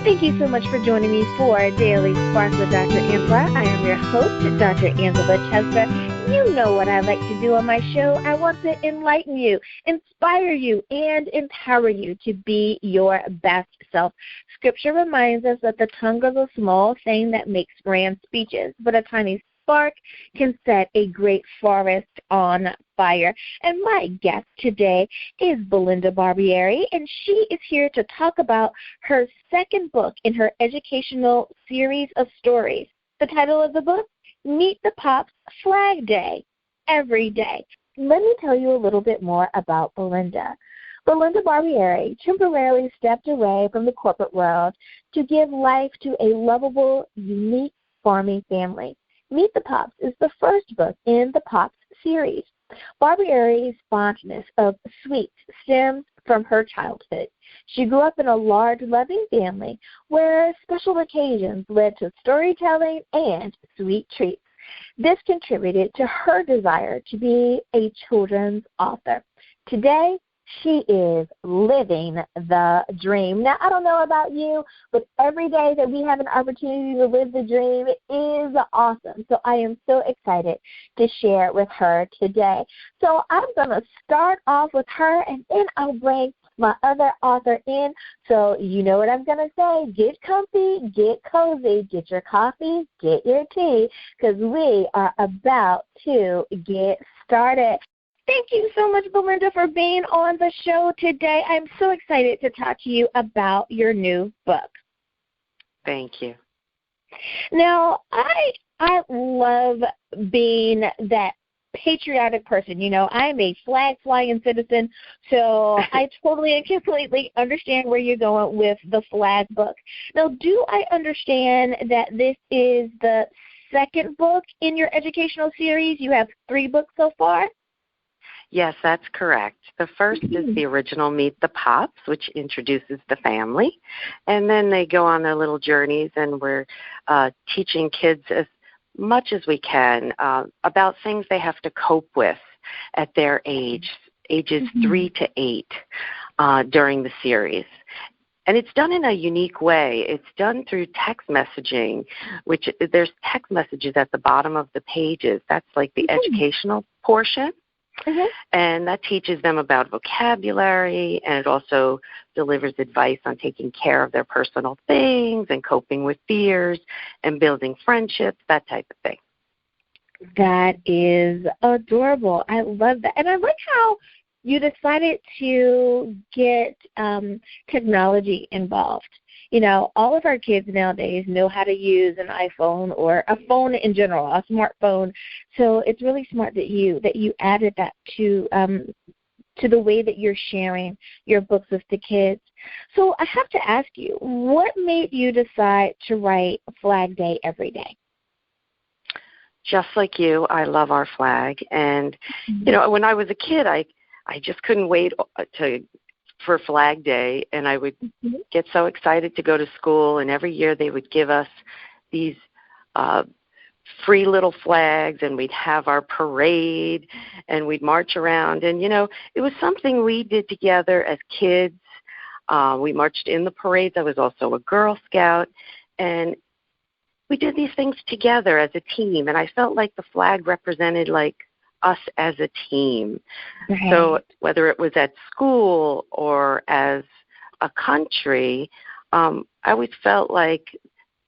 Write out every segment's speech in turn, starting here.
Thank you so much for joining me for Daily Spark with Dr. Angela. I am your host, Dr. Angela Chester. You know what I like to do on my show. I want to enlighten you, inspire you, and empower you to be your best self. Scripture reminds us that the tongue is a small thing that makes grand speeches, but a tiny spark can set a great forest on fire. And my guest today is Belinda Barbieri, and she is here to talk about her second book in her educational series of stories. The title of the book, Meet the Pops, Flag Day, Every Day. Let me tell you a little bit more about Belinda. Belinda Barbieri temporarily stepped away from the corporate world to give life to a lovable, unique farming family. Meet the Pops is the first book in the Pops series. Barbieri's fondness of sweets stems from her childhood. She grew up in a large, loving family where special occasions led to storytelling and sweet treats. This contributed to her desire to be a children's author. Today, she is living the dream. Now, I don't know about you, but every day that we have an opportunity to live the dream is awesome. So I am so excited to share with her today. So I'm going to start off with her, and then I'll bring my other author in. So you know what I'm going to say. Get comfy, get cozy, get your coffee, get your tea, because we are about to get started. Thank you so much, Belinda, for being on the show today. I'm so excited to talk to you about your new book. Thank you. Now, I love being that patriotic person. You know, I'm a flag-flying citizen, so I totally and completely understand where you're going with the flag book. Now, do I understand that this is the second book in your educational series? You have 3 books so far? Yes, that's correct. The first is the original Meet the Pops, which introduces the family. And then they go on their little journeys, and we're teaching kids as much as we can about things they have to cope with at their ages 3 to 8 during the series. And it's done in a unique way. It's done through text messaging, which there's text messages at the bottom of the pages. That's like the educational portion. And that teaches them about vocabulary, and it also delivers advice on taking care of their personal things and coping with fears and building friendships, that type of thing. That is adorable. I love that. And I like how you decided to get technology involved. You know, all of our kids nowadays know how to use an iPhone or a phone in general, a smartphone. So it's really smart that you added that to the way that you're sharing your books with the kids. So I have to ask you, what made you decide to write Flag Day Every Day? Just like you, I love our flag. And, you know, when I was a kid, I just couldn't wait for Flag Day, and I would get so excited to go to school, and every year they would give us these free little flags, and we'd have our parade, and we'd march around. And, you know, it was something we did together as kids. We marched in the parades. I was also a Girl Scout, and we did these things together as a team, and I felt like the flag represented, like, us as a team. So whether it was at school or as a country, I always felt like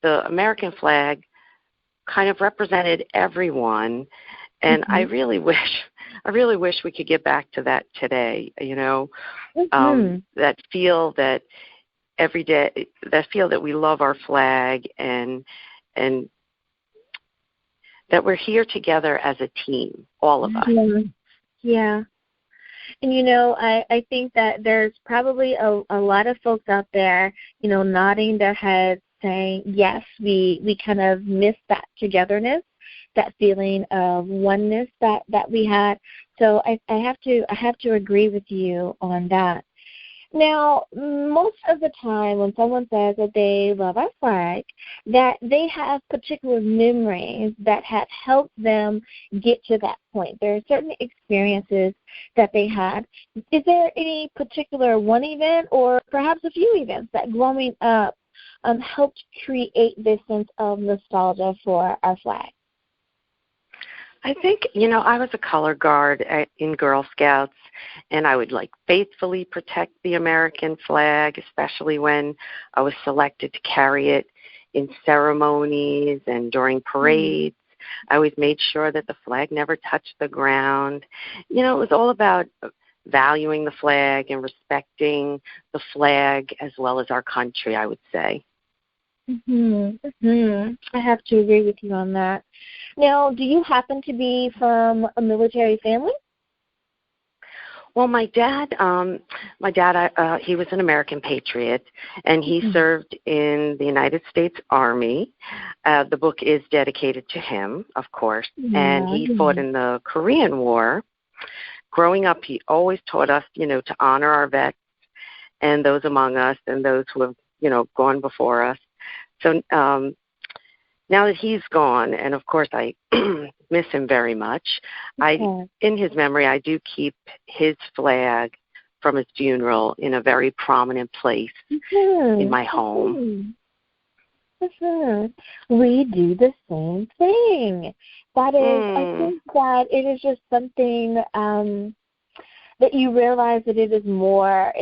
the American flag kind of represented everyone, and I really wish we could get back to that today, you know, that feel that every day, that feel that we love our flag, and that we're here together as a team, all of us. Yeah. And, you know, I think that there's probably a lot of folks out there, you know, nodding their heads saying, yes, we kind of miss that togetherness, that feeling of oneness that we had. So I have to agree with you on that. Now, most of the time when someone says that they love our flag, that they have particular memories that have helped them get to that point. There are certain experiences that they had. Is there any particular one event or perhaps a few events that growing up helped create this sense of nostalgia for our flag? I think, I was a color guard in Girl Scouts, and I would faithfully protect the American flag, especially when I was selected to carry it in ceremonies and during parades. I always made sure that the flag never touched the ground. It was all about valuing the flag and respecting the flag as well as our country, I would say. I have to agree with you on that. Now, do you happen to be from a military family? Well, my dad, he was an American patriot, and he served in the United States Army. The book is dedicated to him, of course, and he fought in the Korean War. Growing up, he always taught us, to honor our vets and those among us and those who have, gone before us. So now that he's gone, and of course I miss him very much, in his memory, I do keep his flag from his funeral in a very prominent place in my home. We do the same thing. That is, I think that it is just something that you realize that it is more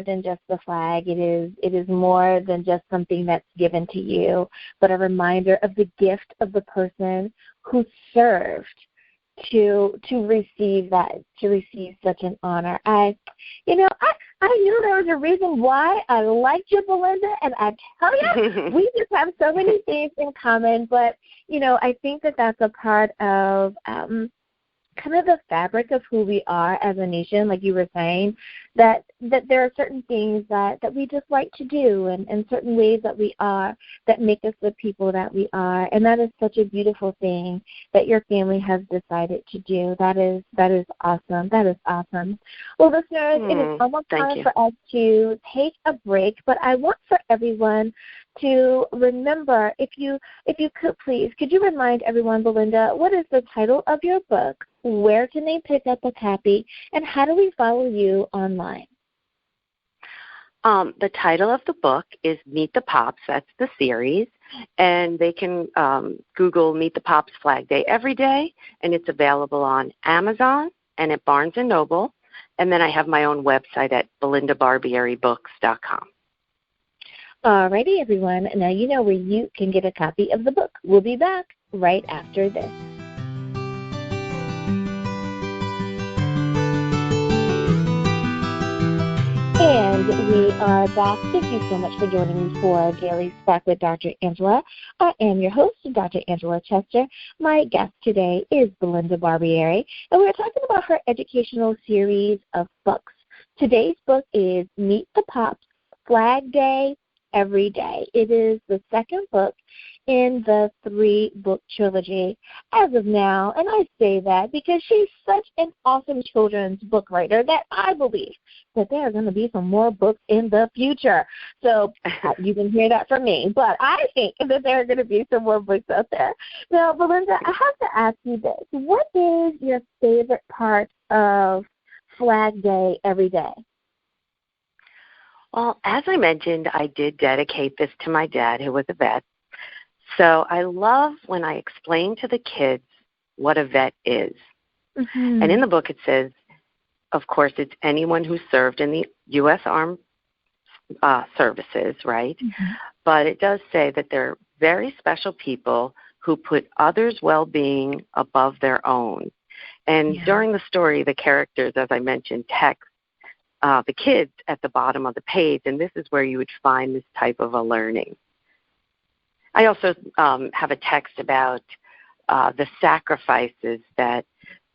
than just the flag. It is more than just something that's given to you, but a reminder of the gift of the person who served to receive such an honor. I knew there was a reason why I liked you, Belinda, and I tell you, we just have so many things in common. But I think that that's a part of kind of the fabric of who we are as a nation, like you were saying, that there are certain things that we just like to do and certain ways that we are that make us the people that we are. And that is such a beautiful thing that your family has decided to do. That is awesome. That is awesome. Well, listeners, it is almost time for us to take a break, but I want for everyone to remember, if you could please, could you remind everyone, Belinda, what is the title of your book? Where can they pick up a copy? And how do we follow you online? The title of the book is Meet the Pops. That's the series. And they can Google Meet the Pops Flag Day Every Day, and it's available on Amazon and at Barnes & Noble. And then I have my own website at BelindaBarbieriBooks.com. All righty, everyone. Now you know where you can get a copy of the book. We'll be back right after this. And we are back. Thank you so much for joining me for Daily Spark with Dr. Angela. I am your host, Dr. Angela Chester. My guest today is Belinda Barbieri, and we're talking about her educational series of books. Today's book is Meet the Pops, Flag Day Every Day. It is the second book in the 3-book trilogy as of now, and I say that because she's such an awesome children's book writer that I believe that there are going to be some more books in the future. So you can hear that from me, but I think that there are going to be some more books out there. Now, Belinda, I have to ask you this. What is your favorite part of Flag Day Every Day? Well, as I mentioned, I did dedicate this to my dad, who was a vet. So I love when I explain to the kids what a vet is. And in the book it says, of course, it's anyone who served in the U.S. Armed Services, right? But it does say that they're very special people who put others' well-being above their own. And during the story, the characters, as I mentioned, text the kids at the bottom of the page, and this is where you would find this type of a learning. I also have a text about the sacrifices that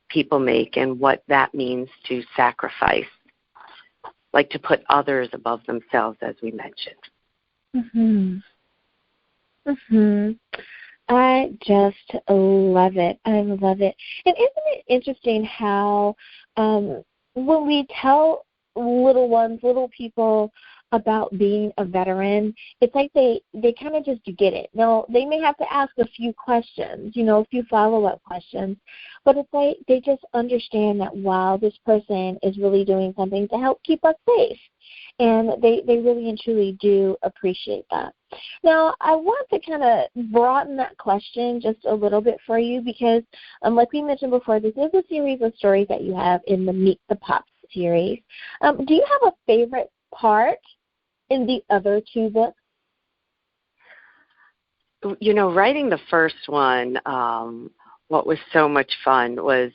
people make and what that means to sacrifice, like to put others above themselves, as we mentioned. I just love it. I love it. And isn't it interesting how when we tell little people about being a veteran, it's like they kind of just get it. Now, they may have to ask a few questions, a few follow-up questions, but it's like they just understand that, wow, this person is really doing something to help keep us safe. And they really and truly do appreciate that. Now, I want to kind of broaden that question just a little bit for you because, like we mentioned before, this is a series of stories that you have in the Meet the Pops series. Do you have a favorite part in the other two books? Writing the first one, what was so much fun was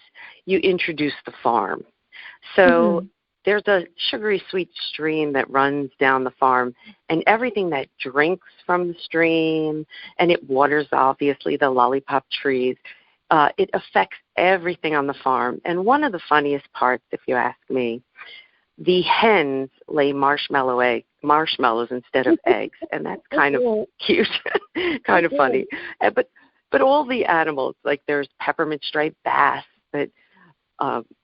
you introduced the farm. So there's a sugary sweet stream that runs down the farm, and everything that drinks from the stream, and it waters, obviously, the lollipop trees. It affects everything on the farm. And one of the funniest parts, if you ask me, the hens lay marshmallows instead of eggs, and that's kind of cute, kind of funny. But all the animals, like there's peppermint striped bass that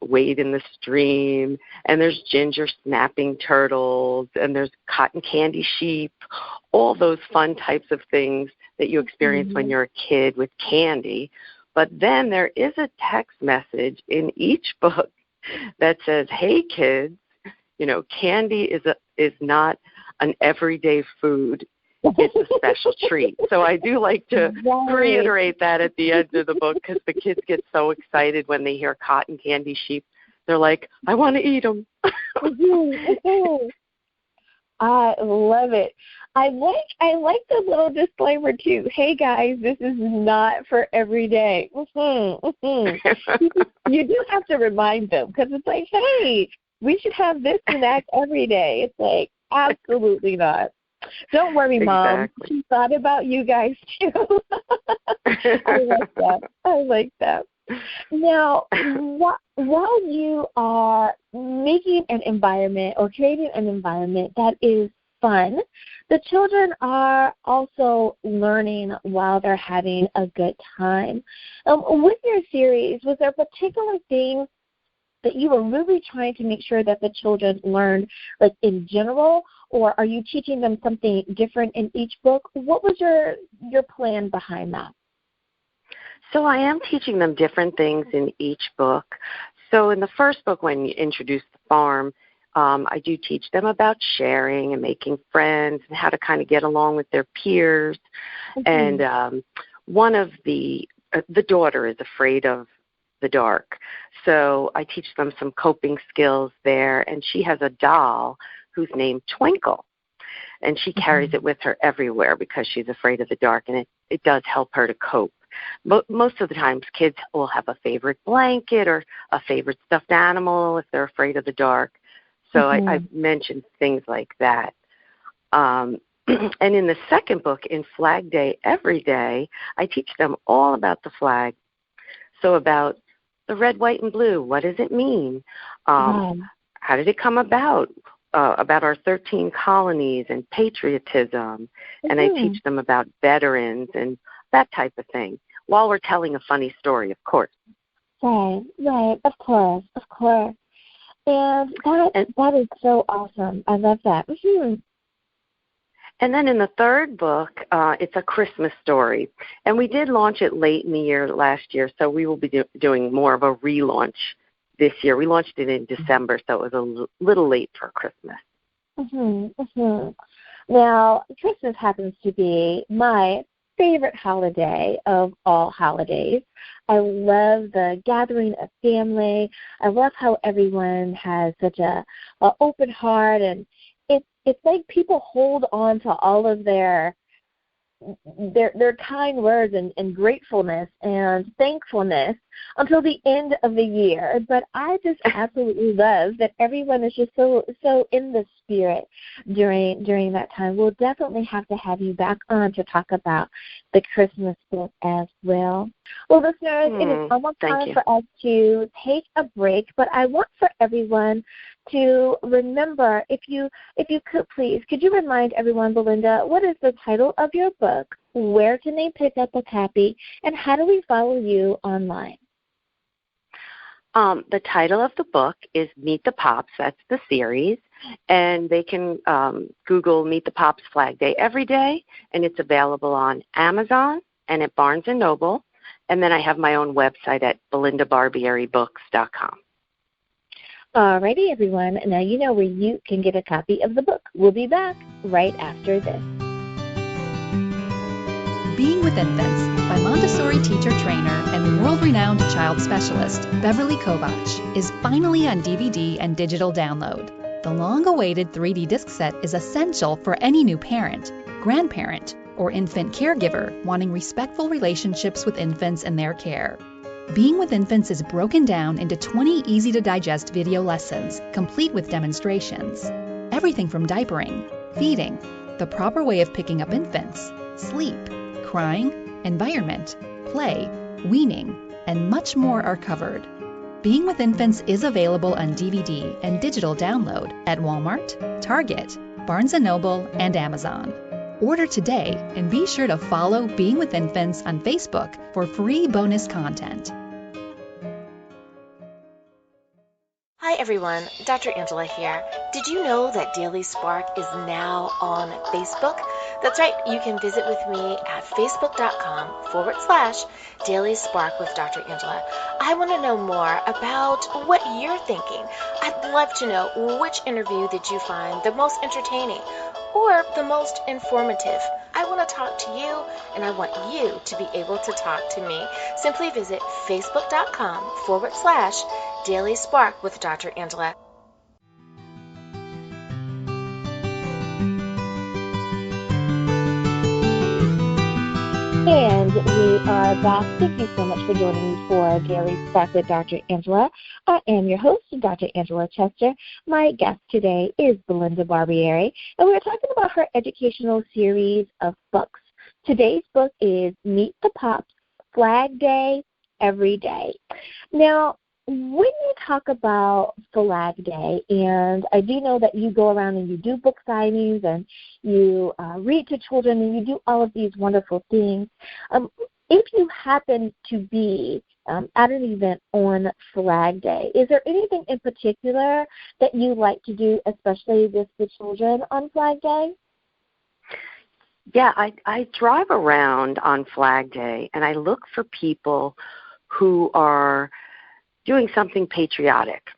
wade in the stream, and there's ginger snapping turtles, and there's cotton candy sheep, all those fun types of things that you experience when you're a kid with candy. But then there is a text message in each book that says, hey, kids, candy is not an everyday food. It's a special treat. So I do like to reiterate that at the end of the book because the kids get so excited when they hear cotton candy sheep. They're like, I want to eat them. I love it. I like the little disclaimer too. Hey guys, this is not for every day. You do have to remind them because it's like, hey, we should have this and that every day. It's like, absolutely not. Don't worry, Mom. She thought about you guys too. I like that. Now, while you are making an environment or creating an environment that is fun, the children are also learning while they're having a good time. With your series, was there particular things that you were really trying to make sure that the children learned, like in general, or are you teaching them something different in each book? What was your plan behind that? So I am teaching them different things in each book. So in the first book, when you introduce the farm, I do teach them about sharing and making friends and how to kind of get along with their peers. And one of the daughter is afraid of the dark. So I teach them some coping skills there, and she has a doll who's named Twinkle, and she carries it with her everywhere because she's afraid of the dark, and it does help her to cope. Most of the times kids will have a favorite blanket or a favorite stuffed animal if they're afraid of the dark. So I've mentioned things like that. And in the second book, in Flag Day Every Day, I teach them all about the flag. So about the red, white, and blue, what does it mean? How did it come about our 13 colonies and patriotism. And I teach them about veterans and that type of thing while we're telling a funny story, of course. Right, of course. And that is so awesome. I love that. And then in the third book, it's a Christmas story. And we did launch it late in the year last year, so we will be doing more of a relaunch this year. We launched it in December, so it was a little late for Christmas. Now, Christmas happens to be my favorite holiday of all holidays. I love the gathering of family. I love how everyone has such a open heart, and it's like people hold on to all of their kind words and gratefulness and thankfulness until the end of the year. But I just absolutely love that everyone is just so in the spirit during that time. We'll definitely have to have you back on to talk about the Christmas book as well. Well, listeners, it is almost time for us to take a break, but I want for everyone to remember, if you could please, could you remind everyone, Belinda, what is the title of your book, where can they pick up a copy, and how do we follow you online? The title of the book is Meet the Pops. That's the series. And they can Google Meet the Pops Flag Day Every Day, and it's available on Amazon and at Barnes & Noble. And then I have my own website at BelindaBarbieriBooks.com. All righty, everyone. Now you know where you can get a copy of the book. We'll be back right after this. Being with Infants by Montessori teacher trainer and world-renowned child specialist Beverly Kovach is finally on DVD and digital download. The long-awaited 3D disc set is essential for any new parent, grandparent, or infant caregiver wanting respectful relationships with infants and their care. Being with Infants is broken down into 20 easy-to-digest video lessons, complete with demonstrations. Everything from diapering, feeding, the proper way of picking up infants, sleep, crying, environment, play, weaning, and much more are covered. Being with Infants is available on DVD and digital download at Walmart, Target, Barnes & Noble, and Amazon. Order today and be sure to follow Being with Infants on Facebook for free bonus content. Hi everyone, Dr. Angela here. Did you know that Daily Spark is now on Facebook? That's right, you can visit with me at facebook.com/Daily Spark with Dr. Angela. I want to know more about what you're thinking. I'd love to know, which interview did you find the most entertaining or the most informative? I want to talk to you, and I want you to be able to talk to me. Simply visit facebook.com/Daily Spark with Dr. Angela. And we are back. Thank you so much for joining me for Daily Spark with Dr. Angela. I am your host, Dr. Angela Chester. My guest today is Belinda Barbieri, and we're talking about her educational series of books. Today's book is Meet the Pops, Flag Day Every Day. Now, when you talk about Flag Day, and I do know that you go around and you do book signings and you read to children and you do all of these wonderful things, if you happen to be at an event on Flag Day, is there anything in particular that you like to do, especially with the children on Flag Day? Yeah, I drive around on Flag Day, and I look for people who are doing something patriotic.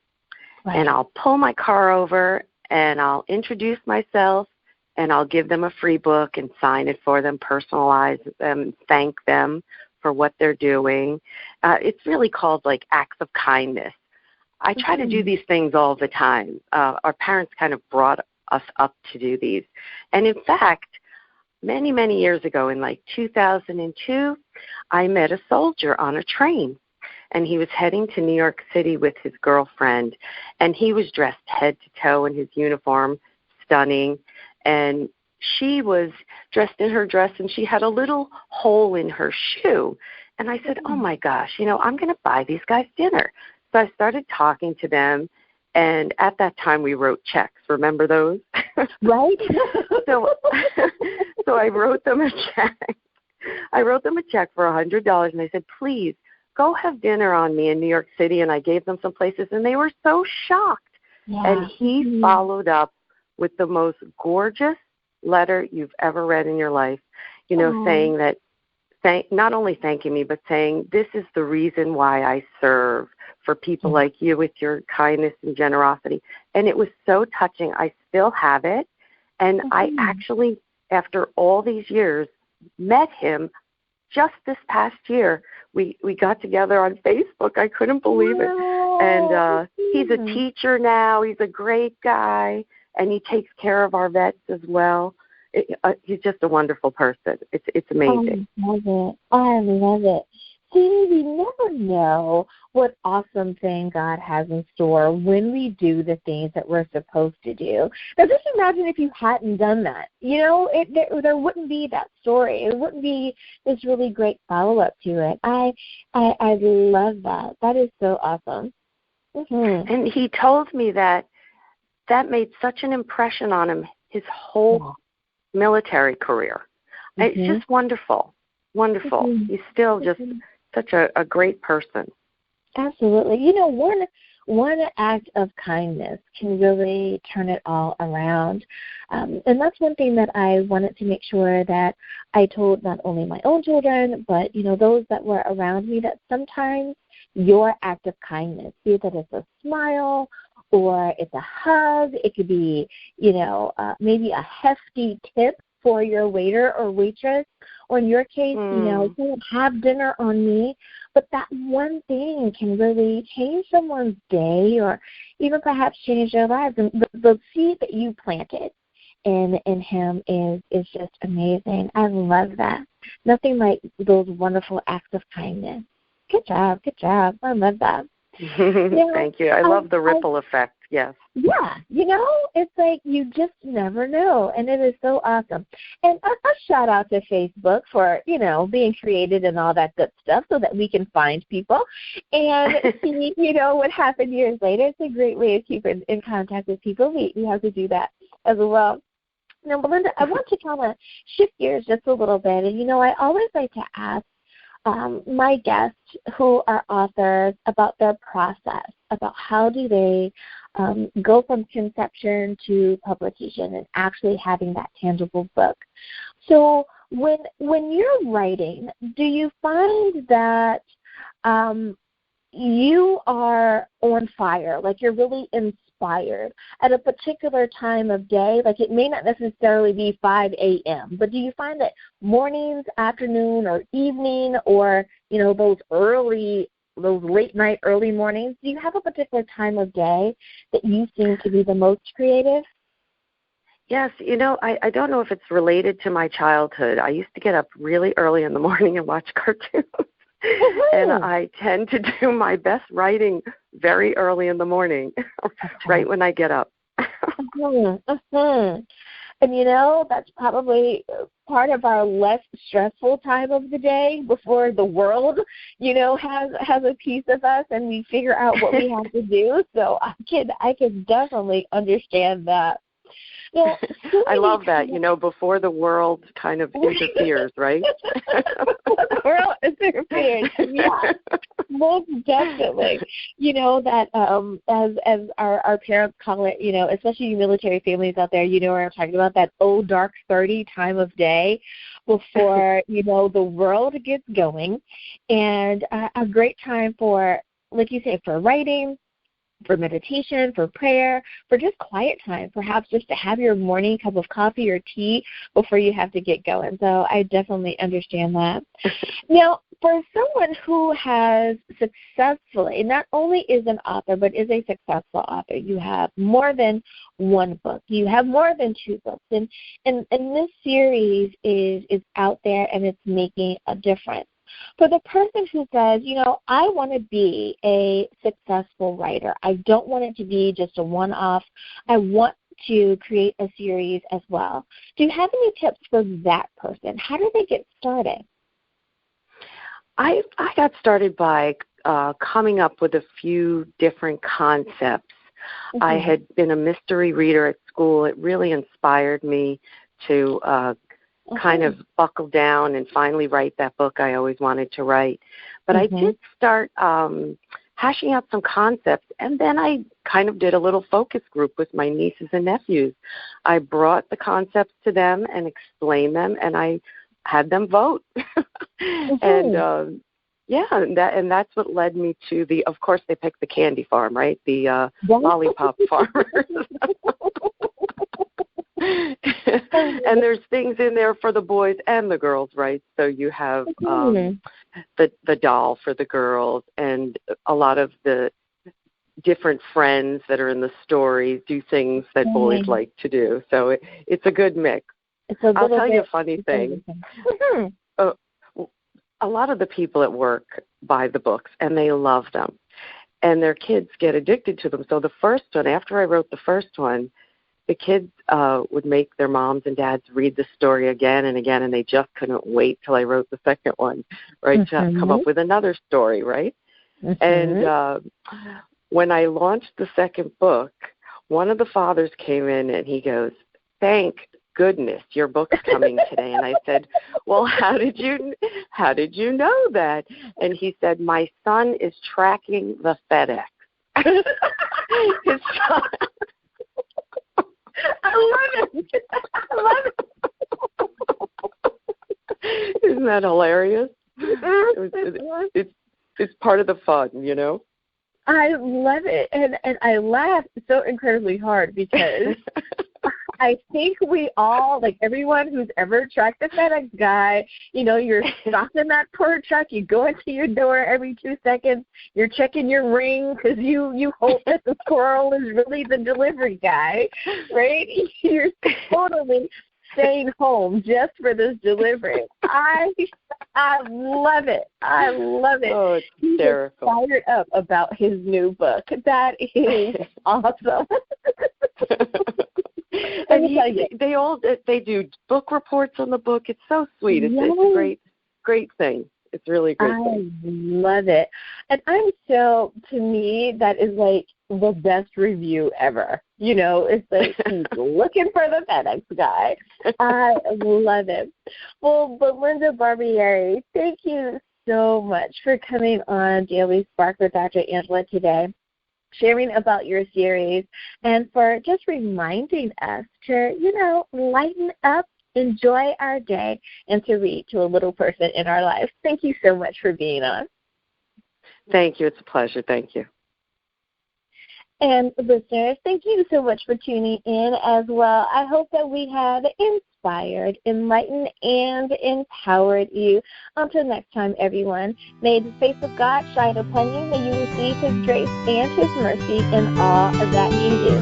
Right. And I'll pull my car over, and I'll introduce myself, and I'll give them a free book and sign it for them, personalize them, thank them for what they're doing. It's really called like acts of kindness. I try to do these things all the time. Our parents kind of brought us up to do these. And in fact, many, many years ago, in like 2002, I met a soldier on a train. And he was heading to New York City with his girlfriend, and he was dressed head to toe in his uniform, stunning, and she was dressed in her dress, and she had a little hole in her shoe. And I said, oh, my gosh, I'm going to buy these guys dinner. So I started talking to them, and at that time we wrote checks. Remember those? Right. So I wrote them a check. I wrote them a check for $100, and I said, please, go have dinner on me in New York City, and I gave them some places, and they were so shocked. Yeah. And he followed up with the most gorgeous letter you've ever read in your life, saying that, not only thanking me, but saying, this is the reason why I serve, for people like you with your kindness and generosity. And it was so touching. I still have it, and I actually, after all these years, met him just this past year. We got together on Facebook. I couldn't believe it. And he's a teacher now. He's a great guy, and he takes care of our vets as well. He's just a wonderful person. It's amazing. I love it. I love it. See, we never know what awesome thing God has in store when we do the things that we're supposed to do. Now, just imagine if you hadn't done that. There wouldn't be that story. It wouldn't be this really great follow-up to it. I love that. That is so awesome. Mm-hmm. And he told me that made such an impression on him his whole military career. It's just wonderful. Wonderful. He's still just such a great person. Absolutely. You know, one act of kindness can really turn it all around. And that's one thing that I wanted to make sure that I told not only my own children, but, you know, those that were around me, that sometimes your act of kindness, be it that it's a smile or it's a hug, it could be, you know, maybe a hefty tip for your waiter or waitress, or in your case, you know, have dinner on me. But that one thing can really change someone's day or even perhaps change their lives. And the seed that you planted in him is just amazing. I love that. Nothing like those wonderful acts of kindness. Good job. Good job. I love that. Thank you. I love the ripple effect. Yes. Yeah, you know, it's like you just never know, and it is so awesome. And a shout out to Facebook for, you know, being created and all that good stuff so that we can find people and see, you know, what happened years later. It's a great way of keeping in contact with people. We have to do that as well. Now, Belinda, I want to kind of shift gears just a little bit. And, you know, I always like to ask my guests who are authors about their process, about how do they go from conception to publication and actually having that tangible book. So when you're writing, do you find that you are on fire, like you're really inspired at a particular time of day? Like it may not necessarily be 5 a.m., but do you find that mornings, afternoon, or evening, or, you know, those late night, early mornings, do you have a particular time of day that you seem to be the most creative? Yes, you know, I don't know if it's related to my childhood. I used to get up really early in the morning and watch cartoons. And I tend to do my best writing very early in the morning, right when I get up. And, you know, that's probably part of our less stressful time of the day before the world, you know, has a piece of us and we figure out what we have to do. So I can definitely understand that. Well, I love that, you know, before the world kind of interferes, right? The world interferes, yeah, most definitely. You know, that as our parents call it, you know, especially you military families out there, you know what I'm talking about, that old dark 30 time of day before, you know, the world gets going, and a great time for, like you say, for writing, for meditation, for prayer, for just quiet time, perhaps just to have your morning cup of coffee or tea before you have to get going. So I definitely understand that. Now, for someone who has successfully, not only is an author, but is a successful author, you have more than one book, you have more than 2 books, and this series is out there and it's making a difference. For the person who says, you know, I want to be a successful writer, I don't want it to be just a one-off, I want to create a series as well. Do you have any tips for that person? How do they get started? I got started by coming up with a few different concepts. Mm-hmm. I had been a mystery reader at school. It really inspired me to kind of buckle down and finally write that book I always wanted to write. But I did start hashing out some concepts, and then I kind of did a little focus group with my nieces and nephews. I brought the concepts to them and explained them, and I had them vote. And and that's what led me to of course they picked the candy farm, right? The lollipop farmers. And there's things in there for the boys and the girls, right? So you have the doll for the girls, and a lot of the different friends that are in the story do things that boys like to do. So it's a good mix. I'll tell you a funny thing. A lot of the people at work buy the books, and they love them. And their kids get addicted to them. So the first one, after I wrote the first one, the kids would make their moms and dads read the story again and again, and they just couldn't wait till I wrote the second one, right, to come up with another story, right? And when I launched the second book, one of the fathers came in and he goes, thank goodness, your book's coming today. And I said, well, how did you know that? And he said, my son is tracking the FedEx. His son. I love it. I love it. Isn't that hilarious? It's part of the fun, you know? I love it. And I laugh so incredibly hard because I think we all, like everyone who's ever tracked the FedEx guy, you know, you're stopped in that poor truck, you go into your door every 2 seconds, you're checking your ring because you hope that the squirrel is really the delivery guy, right? You're totally staying home just for this delivery. I love it. I love it. Oh, it's hysterical. He's fired up about his new book. That is awesome. And they do book reports on the book. It's so sweet. It's a great thing. It's really a great thing. I love it. And to me, that is like the best review ever. You know, it's like he's looking for the FedEx guy. I love it. Well, Belinda Barbieri, thank you so much for coming on Daily Spark with Dr. Angela today, sharing about your series, and for just reminding us to, you know, lighten up, enjoy our day, and to read to a little person in our lives. Thank you so much for being on. Thank you. It's a pleasure. Thank you. And listeners, thank you so much for tuning in as well. I hope that we have inspired, enlightened, and empowered you. Until next time, everyone, may the face of God shine upon you. May you receive His grace and His mercy in all that you do.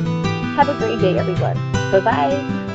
Have a great day, everyone. Bye-bye.